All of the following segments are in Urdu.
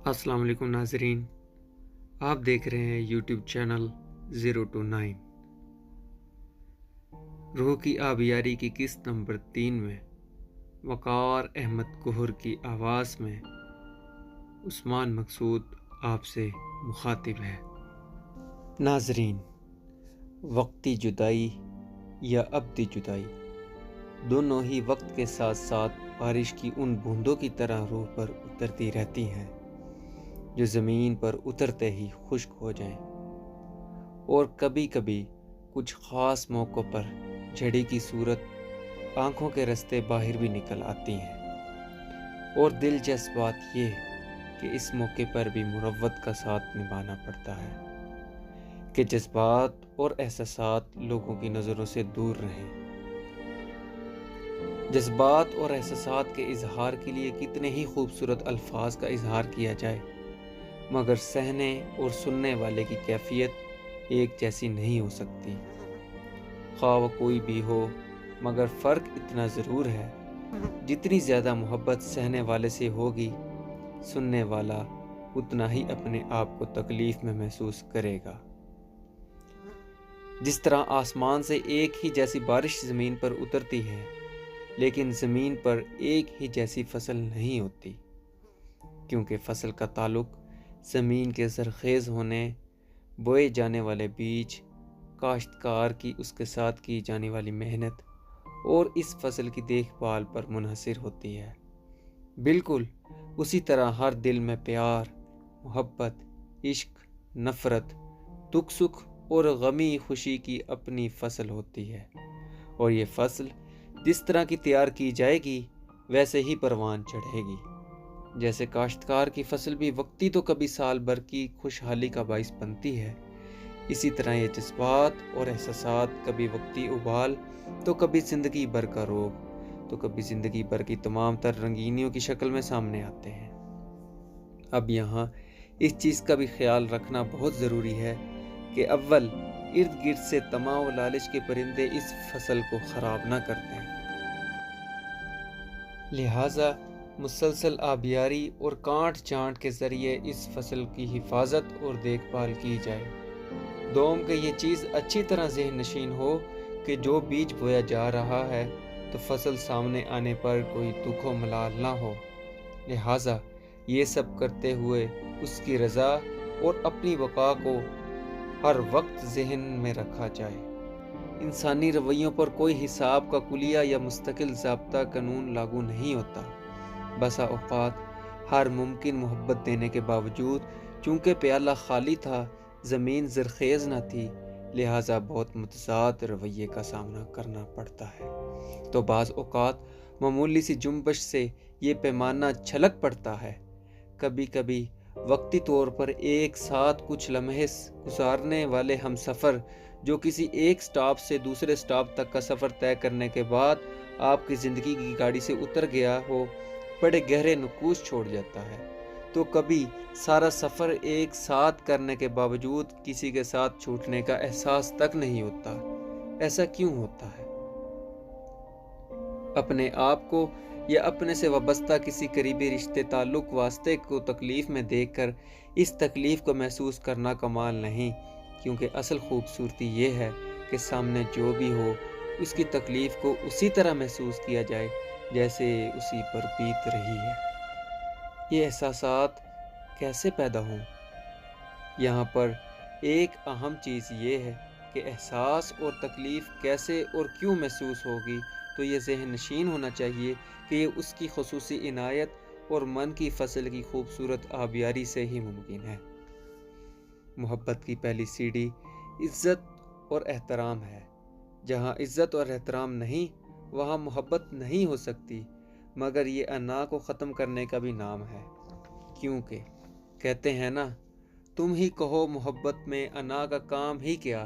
السلام علیکم ناظرین، آپ دیکھ رہے ہیں یوٹیوب چینل 029 روح کی آبیاری کی قسط نمبر 3 میں وقار احمد گوہر کی آواز میں عثمان مقصود آپ سے مخاطب ہے۔ ناظرین، وقتی جدائی یا ابدی جدائی دونوں ہی وقت کے ساتھ ساتھ بارش کی ان بوندوں کی طرح روح پر اترتی رہتی ہیں جو زمین پر اترتے ہی خشک ہو جائیں، اور کبھی کبھی کچھ خاص موقعوں پر جھڑی کی صورت آنکھوں کے رستے باہر بھی نکل آتی ہیں، اور دلچسپ بات یہ کہ اس موقع پر بھی مروت کا ساتھ نبھانا پڑتا ہے کہ جذبات اور احساسات لوگوں کی نظروں سے دور رہیں۔ جذبات اور احساسات کے اظہار کے لیے کتنے ہی خوبصورت الفاظ کا اظہار کیا جائے، مگر سہنے اور سننے والے کی کیفیت ایک جیسی نہیں ہو سکتی، خواہ وہ کوئی بھی ہو، مگر فرق اتنا ضرور ہے، جتنی زیادہ محبت سہنے والے سے ہوگی، سننے والا اتنا ہی اپنے آپ کو تکلیف میں محسوس کرے گا۔ جس طرح آسمان سے ایک ہی جیسی بارش زمین پر اترتی ہے، لیکن زمین پر ایک ہی جیسی فصل نہیں ہوتی، کیونکہ فصل کا تعلق زمین کے زرخیز ہونے، بوئے جانے والے بیج، کاشتکار کی اس کے ساتھ کی جانے والی محنت اور اس فصل کی دیکھ بھال پر منحصر ہوتی ہے۔ بالکل اسی طرح ہر دل میں پیار، محبت، عشق، نفرت، دکھ سکھ اور غمی خوشی کی اپنی فصل ہوتی ہے، اور یہ فصل جس طرح کی تیار کی جائے گی ویسے ہی پروان چڑھے گی۔ جیسے کاشتکار کی فصل بھی وقتی تو کبھی سال بھر کی خوشحالی کا باعث بنتی ہے، اسی طرح یہ جذبات اور احساسات کبھی وقتی ابال تو کبھی زندگی بھر کا روگ تو کبھی زندگی بھر کی تمام تر رنگینیوں کی شکل میں سامنے آتے ہیں۔ اب یہاں اس چیز کا بھی خیال رکھنا بہت ضروری ہے کہ اول ارد گرد سے طمع و لالچ کے پرندے اس فصل کو خراب نہ کرتے ہیں، لہٰذا مسلسل آبیاری اور کانٹ چھانٹ کے ذریعے اس فصل کی حفاظت اور دیکھ بھال کی جائے۔ دوم کہ یہ چیز اچھی طرح ذہن نشین ہو کہ جو بیج بویا جا رہا ہے تو فصل سامنے آنے پر کوئی دکھ و ملال نہ ہو، لہٰذا یہ سب کرتے ہوئے اس کی رضا اور اپنی بقا کو ہر وقت ذہن میں رکھا جائے۔ انسانی رویوں پر کوئی حساب کا کلیہ یا مستقل ضابطہ قانون لاگو نہیں ہوتا۔ بسا اوقات ہر ممکن محبت دینے کے باوجود چونکہ پیالہ خالی تھا، زمین زرخیز نہ تھی، لہٰذا بہت متضاد رویے کا سامنا کرنا پڑتا ہے، تو بعض اوقات معمولی سی جنبش سے یہ پیمانہ چھلک پڑتا ہے۔ کبھی کبھی وقتی طور پر ایک ساتھ کچھ لمحے گزارنے والے ہم سفر جو کسی ایک سٹاپ سے دوسرے سٹاپ تک کا سفر طے کرنے کے بعد آپ کی زندگی کی گاڑی سے اتر گیا ہو، بڑے گہرے نقوش چھوڑ جاتا ہے، تو کبھی سارا سفر ایک ساتھ کرنے کے باوجود کسی کے ساتھ چھوٹنے کا احساس تک نہیں ہوتا۔ ایسا کیوں ہوتا ہے؟ اپنے آپ کو یا اپنے سے وابستہ کسی قریبی رشتے تعلق واسطے کو تکلیف میں دیکھ کر اس تکلیف کو محسوس کرنا کمال نہیں، کیونکہ اصل خوبصورتی یہ ہے کہ سامنے جو بھی ہو اس کی تکلیف کو اسی طرح محسوس کیا جائے جیسے اسی پر بیت رہی ہے۔ یہ احساسات کیسے پیدا ہوں؟ یہاں پر ایک اہم چیز یہ ہے کہ احساس اور تکلیف کیسے اور کیوں محسوس ہوگی، تو یہ ذہن نشین ہونا چاہیے کہ یہ اس کی خصوصی عنایت اور من کی فصل کی خوبصورت آبیاری سے ہی ممکن ہے۔ محبت کی پہلی سیڑھی عزت اور احترام ہے۔ جہاں عزت اور احترام نہیں وہاں محبت نہیں ہو سکتی، مگر یہ انا کو ختم کرنے کا بھی نام ہے، کیونکہ کہتے ہیں نا، تم ہی کہو محبت میں انا کا کام ہی کیا۔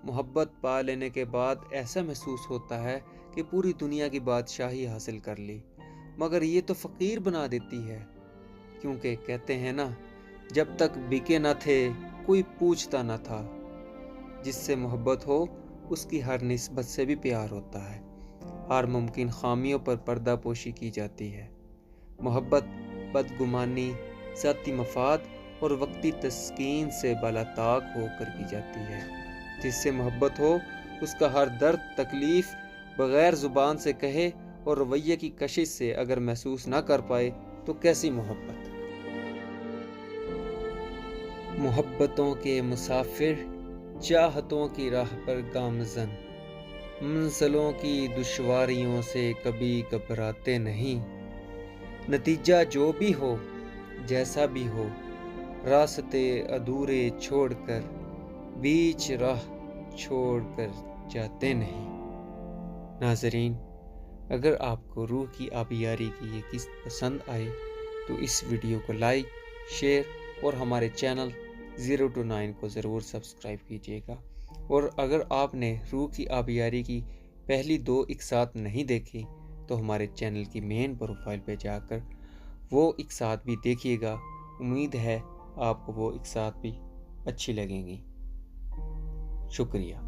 محبت پا لینے کے بعد ایسا محسوس ہوتا ہے کہ پوری دنیا کی بادشاہی حاصل کر لی، مگر یہ تو فقیر بنا دیتی ہے، کیونکہ کہتے ہیں نا، جب تک بکے نہ تھے کوئی پوچھتا نہ تھا۔ جس سے محبت ہو اس کی ہر نسبت سے بھی پیار ہوتا ہے، ہر ممکن خامیوں پر پردہ پوشی کی جاتی ہے۔ محبت بدگمانی، ذاتی مفاد اور وقتی تسکین سے بالاتاق ہو کر کی جاتی ہے۔ جس سے محبت ہو اس کا ہر درد تکلیف بغیر زبان سے کہے اور رویے کی کشش سے اگر محسوس نہ کر پائے تو کیسی محبت؟ محبتوں کے مسافر چاہتوں کی راہ پر گامزن، منزلوں کی دشواریوں سے کبھی گھبراتے نہیں۔ نتیجہ جو بھی ہو جیسا بھی ہو، راستے ادھورے چھوڑ کر بیچ راہ چھوڑ کر جاتے نہیں۔ ناظرین، اگر آپ کو روح کی آبیاری کی یہ قسط پسند آئے تو اس ویڈیو کو لائک، شیئر اور ہمارے چینل 0 to 9 کو ضرور سبسکرائب کیجیے گا۔ اور اگر آپ نے روح کی آبیاری کی پہلی 2 اقساط نہیں دیکھی تو ہمارے چینل کی مین پروفائل پہ جا کر وہ اقساط بھی دیکھیے گا۔ امید ہے آپ کو وہ اقساط بھی اچھی لگیں گی۔ شکریہ۔